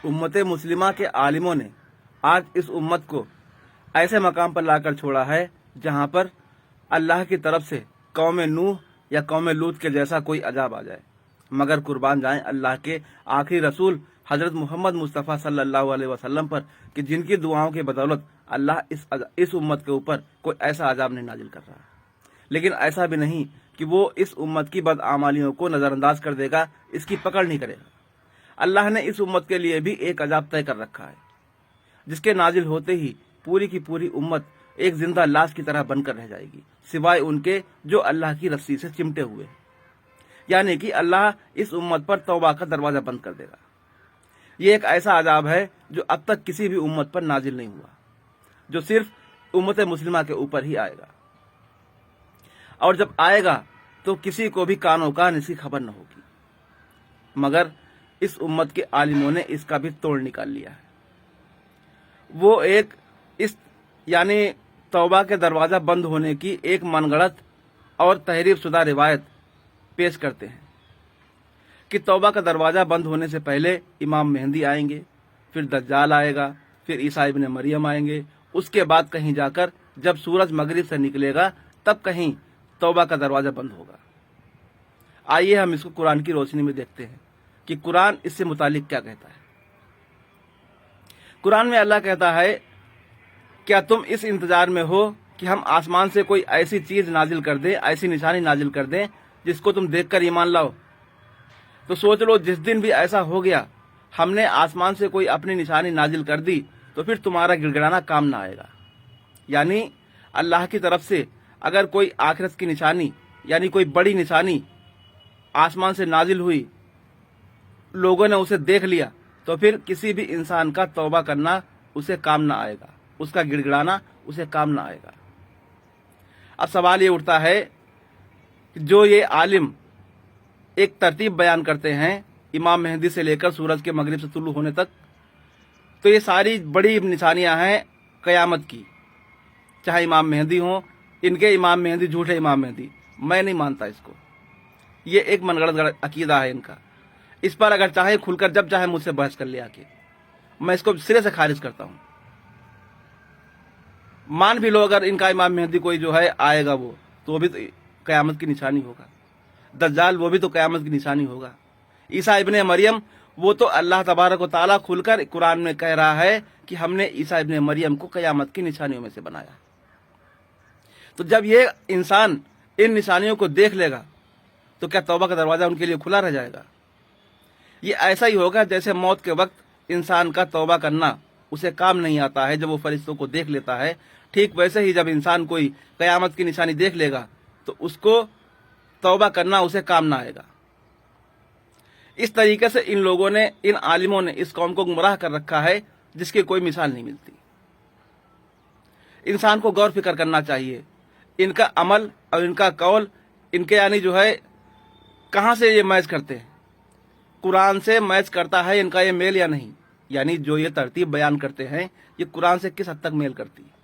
उम्मत मुस्लिमा के आलिमों ने आज इस उम्मत को ऐसे मकाम पर लाकर छोड़ा है जहां पर अल्लाह की तरफ से कौम नूह या कौम लूत के जैसा कोई अजाब आ जाए। मगर कुर्बान जाएं अल्लाह के आखिरी रसूल हजरत मोहम्मद मुस्तफ़ा सल्लल्लाहु अलैहि वसल्लम पर कि जिनकी दुआओं की बदौलत अल्लाह इस उम्मत के ऊपर कोई ऐसा अजाब नहीं नाजिल कर रहा। लेकिन ऐसा भी नहीं कि वो इस उम्मत की बदआमालियों को नज़रअंदाज कर देगा, इसकी पकड़ नहीं करेगा। अल्लाह ने इस उम्मत के लिए भी एक अजाब तय कर रखा है, जिसके नाजिल होते ही पूरी की पूरी उम्मत एक जिंदा लाश की तरह बनकर रह जाएगी, सिवाय उनके जो अल्लाह की रस्सी से चिमटे हुए हैं। यानी कि अल्लाह इस उम्मत पर तौबा का दरवाजा बंद कर देगा। ये एक ऐसा अजाब है जो अब तक किसी भी उम्मत पर नाजिल नहीं हुआ, जो सिर्फ उम्मत मुस्लिमा के ऊपर ही आएगा। और जब आएगा तो किसी को भी कानो कान इसकी खबर न होगी। मगर इस उम्मत के आलिमों ने इसका भी तोड़ निकाल लिया है। वो एक इस यानी तौबा के दरवाजा बंद होने की एक मनगढ़ंत और तहरीर शुदा रिवायत पेश करते हैं कि तौबा का दरवाजा बंद होने से पहले इमाम मेहंदी आएंगे, फिर दज्जाल आएगा, फिर ईसा इब्ने मरियम आएंगे। उसके बाद कहीं जाकर जब सूरज मगरिब से निकलेगा तब कहीं तौबा का दरवाजा बंद होगा। आइए हम इसको कुरान की रोशनी में देखते हैं कि कुरान इससे मुतालिक क्या कहता है। कुरान में अल्लाह कहता है, क्या तुम इस इंतजार में हो कि हम आसमान से कोई ऐसी चीज नाजिल कर दें, ऐसी निशानी नाजिल कर दें जिसको तुम देखकर ईमान लाओ? तो सोच लो, जिस दिन भी ऐसा हो गया, हमने आसमान से कोई अपनी निशानी नाजिल कर दी, तो फिर तुम्हारा गिड़गिड़ाना काम ना आएगा। यानी अल्लाह की तरफ से अगर कोई आखिरत की निशानी यानी कोई बड़ी निशानी आसमान से नाजिल हुई, लोगों ने उसे देख लिया, तो फिर किसी भी इंसान का तौबा करना उसे काम ना आएगा, उसका गिड़गिड़ाना उसे काम ना आएगा। अब सवाल ये उठता है कि जो ये आलिम एक तरतीब बयान करते हैं इमाम मेहंदी से लेकर सूरज के मगरिब से तुलू होने तक, तो ये सारी बड़ी निशानियां हैं कयामत की। चाहे इमाम मेहंदी हो, इनके इमाम मेहंदी झूठे इमाम मेहंदी, मैं नहीं मानता इसको। ये एक मनगढ़ंत अकीदा है इनका। इस पर अगर चाहे खुलकर जब चाहे मुझसे बहस कर ले आके, मैं इसको सिरे से खारिज करता हूं। मान भी लो अगर इनका इमाम मेहंदी कोई जो है आएगा, वो तो भी तो कयामत की निशानी होगा। दज्जाल वो भी तो कयामत की निशानी होगा। ईसा इब्ने मरियम वो तो अल्लाह तबारक व तआला खुलकर कुरान में कह रहा है कि हमने ईसा इब्ने मरियम को कयामत की निशानियों में से बनाया। तो जब ये इंसान इन निशानियों को देख लेगा तो क्या तौबा का दरवाजा उनके लिए खुला रह जाएगा? ये ऐसा ही होगा जैसे मौत के वक्त इंसान का तौबा करना उसे काम नहीं आता है जब वो फरिश्तों को देख लेता है। ठीक वैसे ही जब इंसान कोई कयामत की निशानी देख लेगा तो उसको तौबा करना उसे काम ना आएगा। इस तरीके से इन लोगों ने, इन आलिमों ने इस कौम को गुमराह कर रखा है जिसकी कोई मिसाल नहीं मिलती। इंसान को गौर फिक्र करना चाहिए। इनका अमल और इनका कौल, इनके यानी जो है कहां से ये मैच करते हैं? कुरान से मैच करता है इनका ये मेल या नहीं? यानी जो ये तरतीब बयान करते हैं ये कुरान से किस हद तक मेल करती है?